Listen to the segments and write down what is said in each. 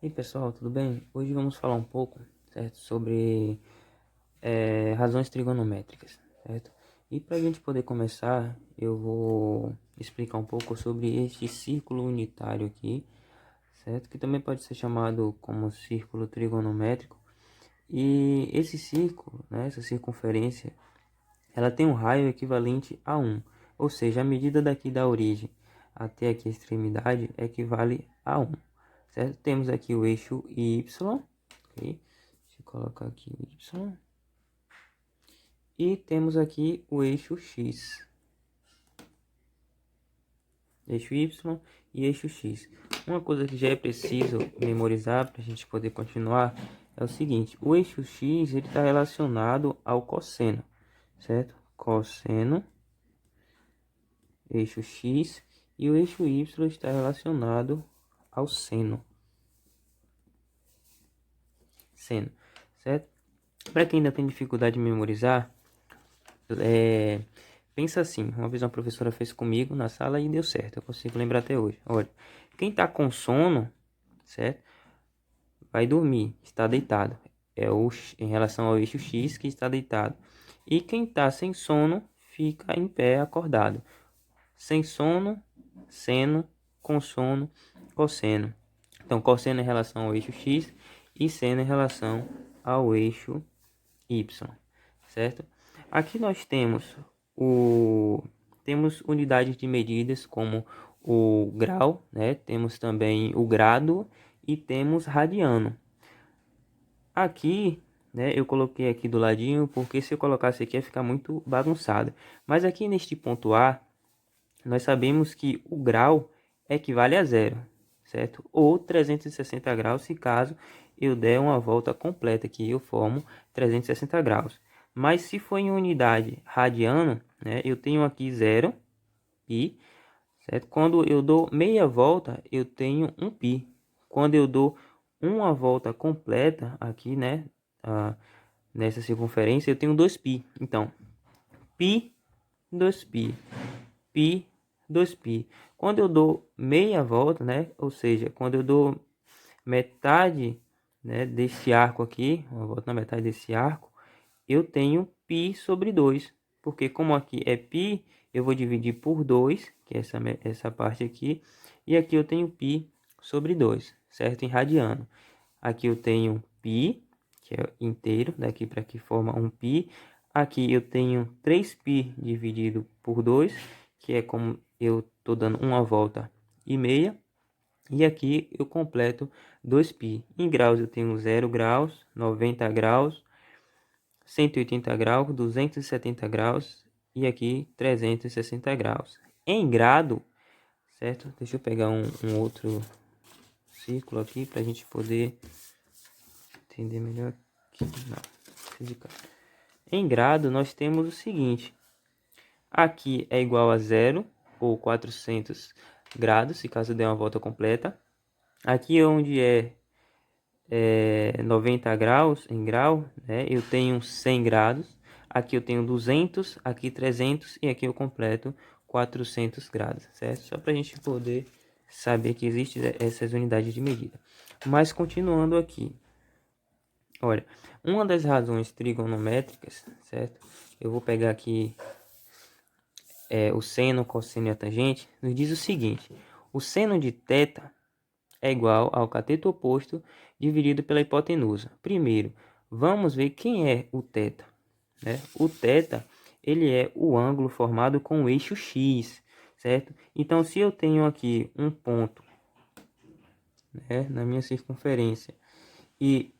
E aí pessoal, tudo bem? Hoje vamos falar um pouco, certo, sobre razões trigonométricas, certo? E para a gente poder começar, eu vou explicar um pouco sobre este círculo unitário aqui, certo? Que também pode ser chamado como círculo trigonométrico. E esse círculo, né, essa circunferência, ela tem um raio equivalente a 1, ou seja, a medida daqui da origem até aqui a extremidade equivale a 1, certo? Temos aqui o eixo Y, ok? Deixa eu colocar aqui o Y. E temos aqui o eixo X, eixo Y e eixo X. Uma coisa que já é preciso memorizar para a gente poder continuar é o seguinte: o eixo X ele está relacionado ao cosseno, certo? Cosseno, eixo X, e o eixo Y está relacionado ao seno, certo? Para quem ainda tem dificuldade de memorizar, pensa assim, uma vez uma professora fez comigo na sala e deu certo, eu consigo lembrar até hoje. Olha, quem está com sono, certo? Vai dormir, está deitado. É em relação ao eixo X que está deitado. E quem está sem sono, fica em pé acordado. Sem sono, seno, com sono, cosseno. Então, cosseno em relação ao eixo X e seno em relação ao eixo Y, certo? Aqui nós temos unidades de medidas como o grau, né? Temos também o grado e temos radiano. Aqui, né, eu coloquei aqui do ladinho porque se eu colocasse aqui ia ficar muito bagunçado. Mas aqui neste ponto A, nós sabemos que o grau equivale a zero, certo? Ou 360 graus, se caso eu der uma volta completa, que eu formo 360 graus. Mas se for em unidade radiano, né, eu tenho aqui 0 pi, certo? Quando eu dou meia volta, eu tenho 1 pi. Quando eu dou uma volta completa aqui, né, nessa circunferência, eu tenho 2 pi. Então, pi, 2 pi, pi, 2π. Quando eu dou meia volta, né? Ou seja, quando eu dou metade, né, desse arco aqui, uma volta na metade desse arco, eu tenho π sobre 2. Porque como aqui é π, eu vou dividir por 2, que é essa parte aqui. E aqui eu tenho π sobre 2, certo? Em radiano. Aqui eu tenho π, que é inteiro, daqui para aqui forma 1 π. Aqui eu tenho 3π dividido por 2, que é como eu estou dando uma volta e meia. E aqui eu completo 2π. Em graus eu tenho 0 graus, 90 graus, 180 graus, 270 graus e aqui 360 graus. Em grado, certo? Deixa eu pegar um outro círculo aqui para a gente poder entender melhor aqui. Não, em grado, nós temos o seguinte. Aqui é igual a zero ou 400 graus, se caso der uma volta completa. Aqui onde é 90 graus em grau, né, eu tenho 100 graus. Aqui eu tenho 200, aqui 300 e aqui eu completo 400 graus, certo? Só para a gente poder saber que existem essas unidades de medida. Mas continuando aqui. Olha, uma das razões trigonométricas, certo? Eu vou pegar aqui o seno, o cosseno e a tangente, nos diz o seguinte: o seno de θ é igual ao cateto oposto dividido pela hipotenusa. Primeiro, vamos ver quem é o θ, né? O θ, ele é o ângulo formado com o eixo X, certo? Então, se eu tenho aqui um ponto, né, na minha circunferência e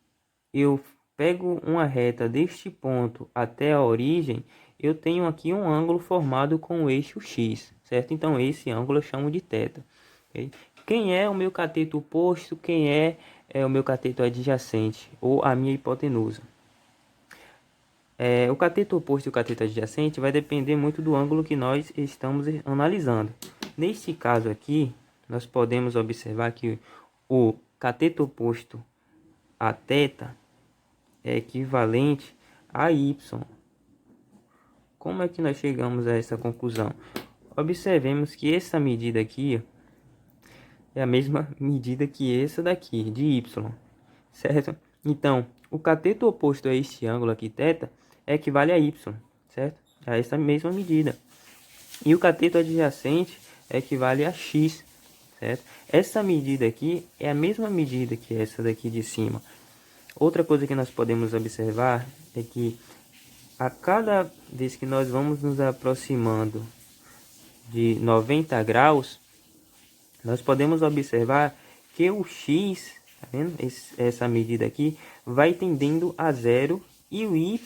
eu pego uma reta deste ponto até a origem, eu tenho aqui um ângulo formado com o eixo X, certo? Então, esse ângulo eu chamo de θ. Okay? Quem é o meu cateto oposto? Quem é o meu cateto adjacente? Ou a minha hipotenusa? O cateto oposto e o cateto adjacente vai depender muito do ângulo que nós estamos analisando. Neste caso aqui, nós podemos observar que o cateto oposto a θ é equivalente a y. Como é que nós chegamos a essa conclusão? Observemos que essa medida aqui é a mesma medida que essa daqui, de y, certo? Então, o cateto oposto a este ângulo aqui, θ, equivale a y, certo? A essa mesma medida. E o cateto adjacente equivale a x, certo? Essa medida aqui é a mesma medida que essa daqui de cima. Outra coisa que nós podemos observar é que a cada vez que nós vamos nos aproximando de 90 graus, nós podemos observar que o x, tá vendo? Essa medida aqui vai tendendo a zero e o y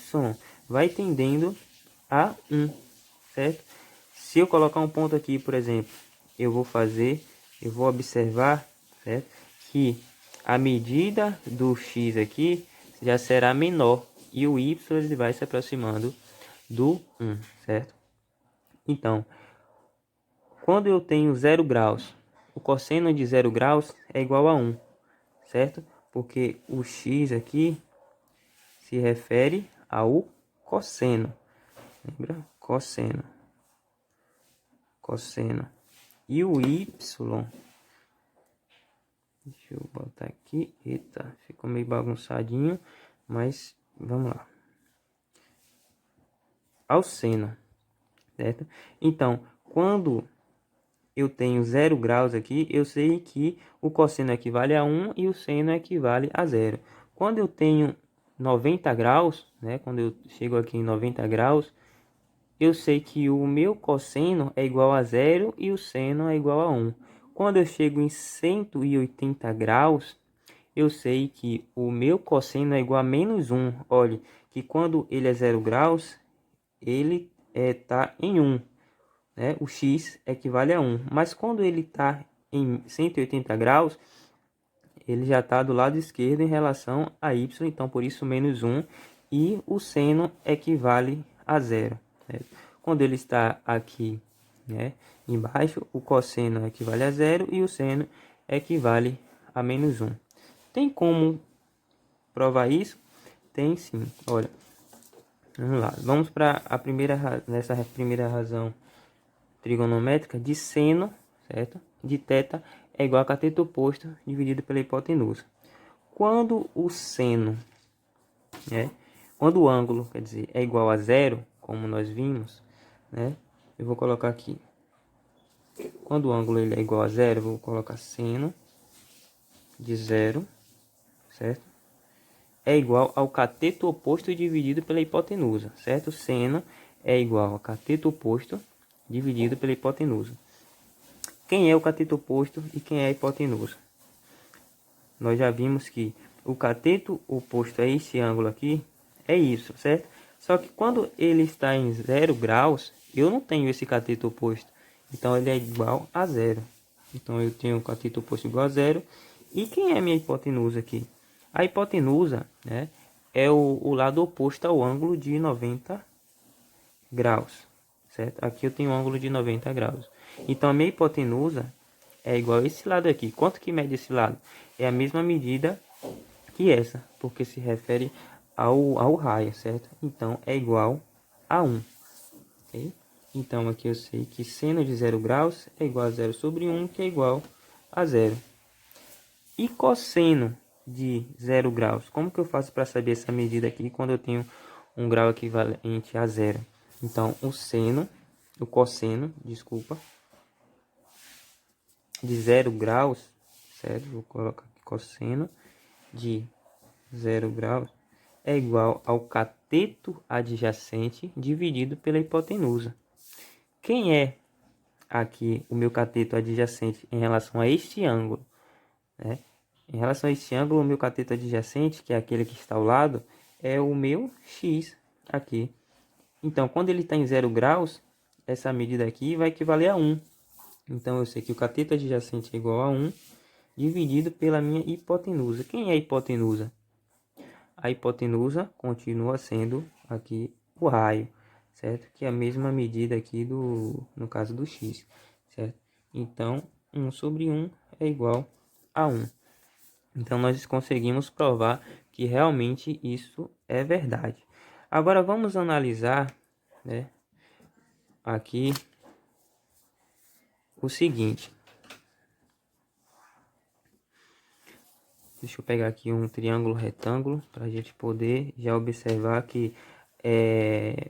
vai tendendo a 1, certo? Se eu colocar um ponto aqui, por exemplo, eu vou observar, certo, que a medida do x aqui já será menor e o y ele vai se aproximando do 1, certo? Então, quando eu tenho 0 graus, o cosseno de 0 graus é igual a 1, certo? Porque o x aqui se refere ao cosseno, lembra? Cosseno. E o y, deixa eu botar aqui, eita, ficou meio bagunçadinho, mas vamos lá. Ao seno, certo? Então, quando eu tenho 0 graus aqui, eu sei que o cosseno equivale a 1 e o seno equivale a 0. Quando eu tenho 90 graus, né, quando eu chego aqui em 90 graus, eu sei que o meu cosseno é igual a 0 e o seno é igual a 1. Quando eu chego em 180 graus, eu sei que o meu cosseno é igual a menos 1. Olhe, que quando ele é 0 graus, ele está em 1. Né? O x equivale a 1. Mas quando ele está em 180 graus, ele já está do lado esquerdo em relação a y. Então, por isso, menos 1. E o seno equivale a 0. Quando ele está aqui, né, embaixo, o cosseno equivale a 0 e o seno equivale a menos 1. Tem como provar isso? Tem sim. Olha, vamos lá. Vamos para a nessa primeira razão trigonométrica de seno, certo? De θ é igual a cateto oposto dividido pela hipotenusa. Quando o seno, né, quando o ângulo, quer dizer, é igual a 0, como nós vimos, né? Eu vou colocar aqui. Quando o ângulo ele é igual a 0, eu vou colocar seno de 0, certo? É igual ao cateto oposto dividido pela hipotenusa, certo? Seno é igual a cateto oposto dividido pela hipotenusa. Quem é o cateto oposto e quem é a hipotenusa? Nós já vimos que o cateto oposto a esse ângulo aqui é isso, certo? Só que quando ele está em 0 graus, eu não tenho esse cateto oposto. Então, ele é igual a 0. Então, eu tenho o cateto oposto igual a 0. E quem é a minha hipotenusa aqui? A hipotenusa, né, é o lado oposto ao ângulo de 90 graus, certo? Aqui eu tenho um ângulo de 90 graus. Então, a minha hipotenusa é igual a esse lado aqui. Quanto que mede esse lado? É a mesma medida que essa, porque se refere ao raio, certo? Então, é igual a 1. Okay? Então, aqui eu sei que seno de 0 graus é igual a 0 sobre 1, que é igual a 0. E cosseno de 0 graus? Como que eu faço para saber essa medida aqui quando eu tenho um grau equivalente a 0? Então, o cosseno, desculpa, de 0 graus, certo? Vou colocar aqui cosseno de 0 graus é igual ao cateto adjacente dividido pela hipotenusa. Quem é aqui o meu cateto adjacente em relação a este ângulo? Né? Em relação a este ângulo, o meu cateto adjacente, que é aquele que está ao lado, é o meu x aqui. Então, quando ele está em 0 graus, essa medida aqui vai equivaler a 1. Então, eu sei que o cateto adjacente é igual a 1 dividido pela minha hipotenusa. Quem é a hipotenusa? A hipotenusa continua sendo aqui o raio, certo? Que é a mesma medida aqui no caso do x, certo? Então, 1 sobre 1 é igual a 1. Então, nós conseguimos provar que realmente isso é verdade. Agora, vamos analisar, né, aqui o seguinte. Deixa eu pegar aqui um triângulo retângulo para a gente poder já observar que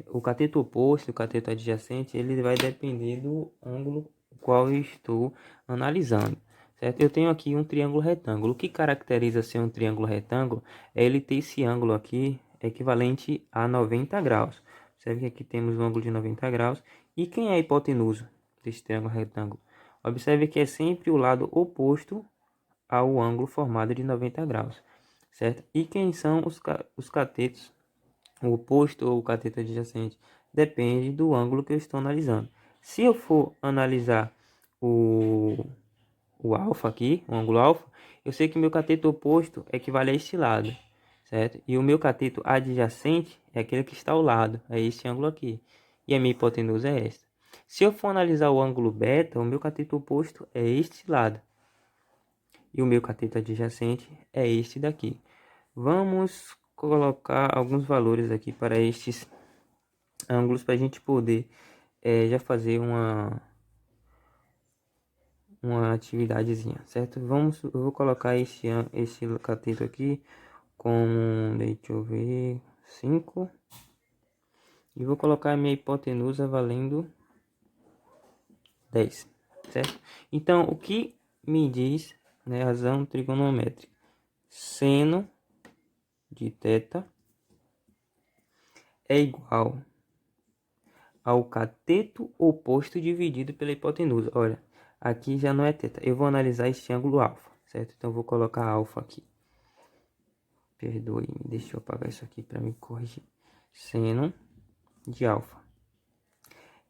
o cateto oposto e o cateto adjacente ele vai depender do ângulo qual eu estou analisando, certo? Eu tenho aqui um triângulo retângulo. O que caracteriza ser um triângulo retângulo é ele ter esse ângulo aqui equivalente a 90 graus. Observe que aqui temos um ângulo de 90 graus. E quem é a hipotenusa desse triângulo retângulo? Observe que é sempre o lado oposto ao ângulo formado de 90 graus, certo? E quem são os catetos, o oposto ou o cateto adjacente? Depende do ângulo que eu estou analisando. Se eu for analisar o alfa aqui, o ângulo alfa, eu sei que meu cateto oposto equivale a este lado, certo? E o meu cateto adjacente é aquele que está ao lado, é esse ângulo aqui. E a minha hipotenusa é esta. Se eu for analisar o ângulo beta, o meu cateto oposto é este lado. E o meu cateto adjacente é este daqui. Vamos colocar alguns valores aqui para estes ângulos para a gente poder já fazer uma atividadezinha, certo? Eu vou colocar este cateto aqui com, deixa eu ver, 5. E vou colocar a minha hipotenusa valendo 10, certo? Então, o que me diz, né, razão trigonométrica? Seno de θ é igual ao cateto oposto dividido pela hipotenusa. Olha, aqui já não é θ. Eu vou analisar este ângulo alfa, certo? Então, eu vou colocar alfa aqui. Perdoe-me, deixa eu apagar isso aqui para me corrigir. Seno de alfa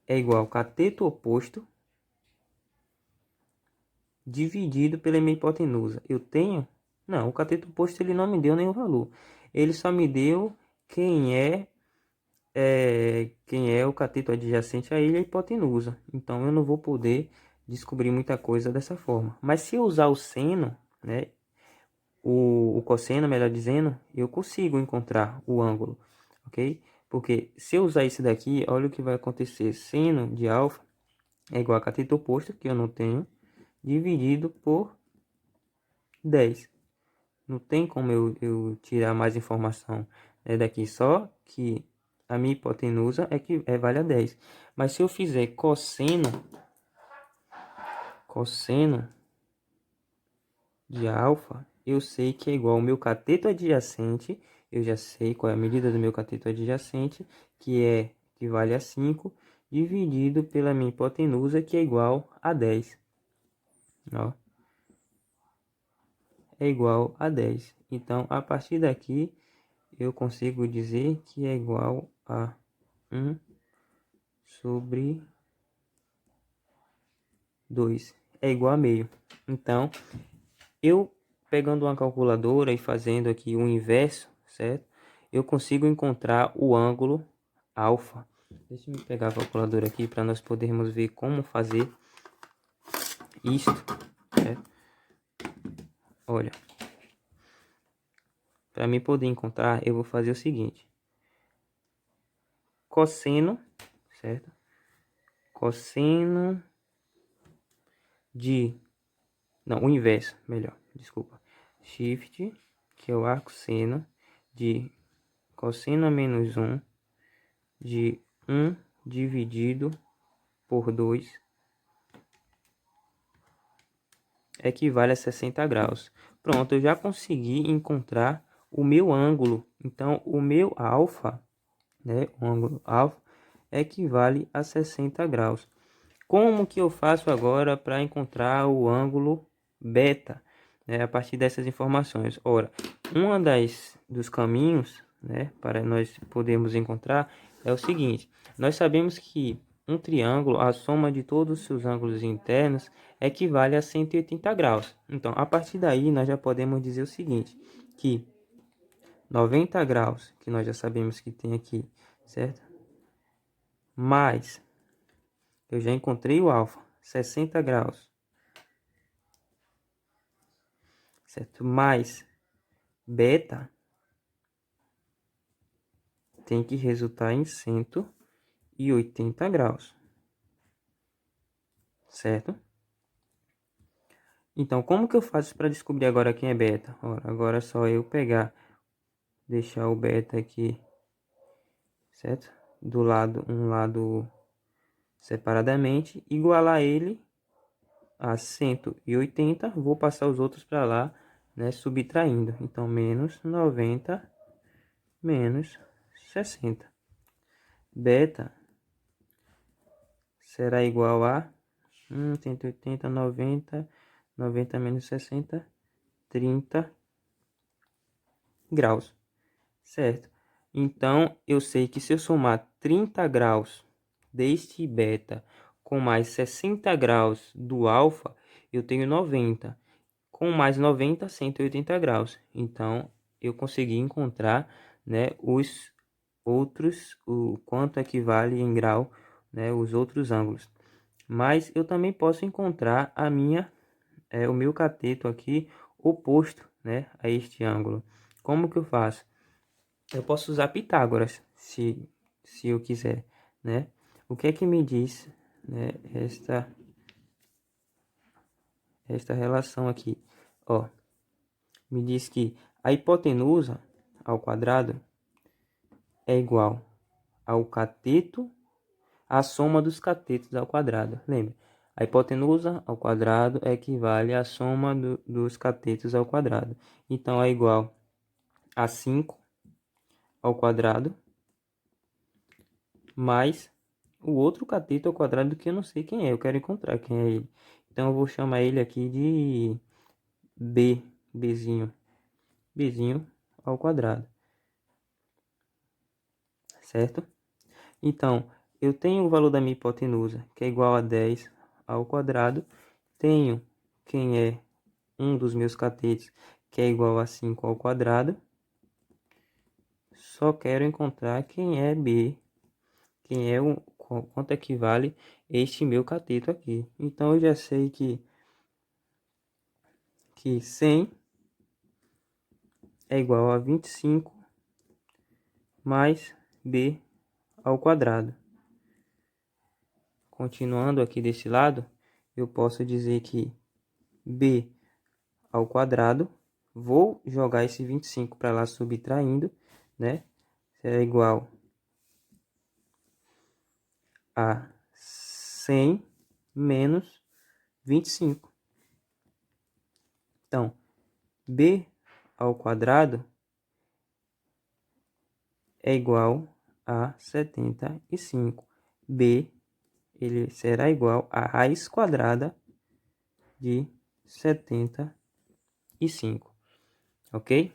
é igual ao cateto oposto dividido pela minha hipotenusa. Eu tenho? Não, o cateto oposto ele não me deu nenhum valor. Ele só me deu quem é o cateto adjacente a ele, a hipotenusa. Então eu não vou poder descobrir muita coisa dessa forma. Mas se eu usar o seno, né, o cosseno, melhor dizendo, eu consigo encontrar o ângulo, ok? Porque se eu usar esse daqui, olha o que vai acontecer. Seno de alfa é igual a cateto oposto, que eu não tenho, dividido por 10. Não tem como eu tirar mais informação daqui, só que a minha hipotenusa é que vale a 10. Mas se eu fizer cosseno de alfa, eu sei que é igual ao meu cateto adjacente. Eu já sei qual é a medida do meu cateto adjacente, que vale a 5, dividido pela minha hipotenusa, que é igual a 10. Ó, é igual a 10. Então, a partir daqui, eu consigo dizer que é igual a 1 sobre 2. É igual a meio. Então, eu pegando uma calculadora e fazendo aqui o inverso, certo? Eu consigo encontrar o ângulo alfa. Deixa eu pegar a calculadora aqui para nós podermos ver como fazer isto, certo? Olha, para mim poder encontrar, eu vou fazer o seguinte: cosseno, certo? Cosseno de, não, o inverso, melhor, desculpa. Shift, que é o arco seno de cosseno a menos 1 de 1 dividido por 2 equivale a 60 graus. Pronto, eu já consegui encontrar o meu ângulo. Então, o meu alfa, né, o ângulo alfa, equivale a 60 graus. Como que eu faço agora para encontrar o ângulo beta, né, a partir dessas informações? Ora, dos caminhos, né, para nós podermos encontrar é o seguinte: nós sabemos que um triângulo, a soma de todos os seus ângulos internos equivale a 180 graus. Então, a partir daí, nós já podemos dizer o seguinte, que 90 graus, que nós já sabemos que tem aqui, certo? Mais, eu já encontrei o alfa, 60 graus, certo? Mais beta tem que resultar em 180 graus, certo? Então, como que eu faço para descobrir agora quem é beta? Ora, agora é só eu pegar, deixar o beta aqui, certo? Do lado, um lado separadamente, igualar ele a 180, vou passar os outros para lá, né, subtraindo. Então, menos 90, menos 60. Beta será igual a 180, 90, 90 menos 60, 30 graus, certo? Então, eu sei que se eu somar 30 graus deste beta com mais 60 graus do alfa, eu tenho 90. Com mais 90, 180 graus. Então, eu consegui encontrar, né, os outros, o quanto equivale em grau, né, os outros ângulos. Mas eu também posso encontrar o meu cateto aqui oposto, né, a este ângulo. Como que eu faço? Eu posso usar Pitágoras, se eu quiser, né? O que é que me diz, né, esta relação aqui? Ó, me diz que a hipotenusa ao quadrado é igual ao cateto, a soma dos catetos ao quadrado. Lembra? A hipotenusa ao quadrado equivale à soma dos catetos ao quadrado. Então, é igual a 5 ao quadrado mais o outro cateto ao quadrado que eu não sei quem é. Eu quero encontrar quem é ele. Então, eu vou chamar ele aqui de bzinho ao quadrado, certo? Então, eu tenho o valor da minha hipotenusa, que é igual a 10 ao quadrado. Tenho quem é um dos meus catetos, que é igual a 5 ao quadrado. Só quero encontrar quem é B, quem é quanto equivale este meu cateto aqui. Então, eu já sei que 100 é igual a 25 mais B ao quadrado. Continuando aqui desse lado, eu posso dizer que B ao quadrado, vou jogar esse 25 para lá subtraindo, né? Será igual a 100 menos 25. Então, B ao quadrado é igual a 75. B, ele será igual a raiz quadrada de 75, ok?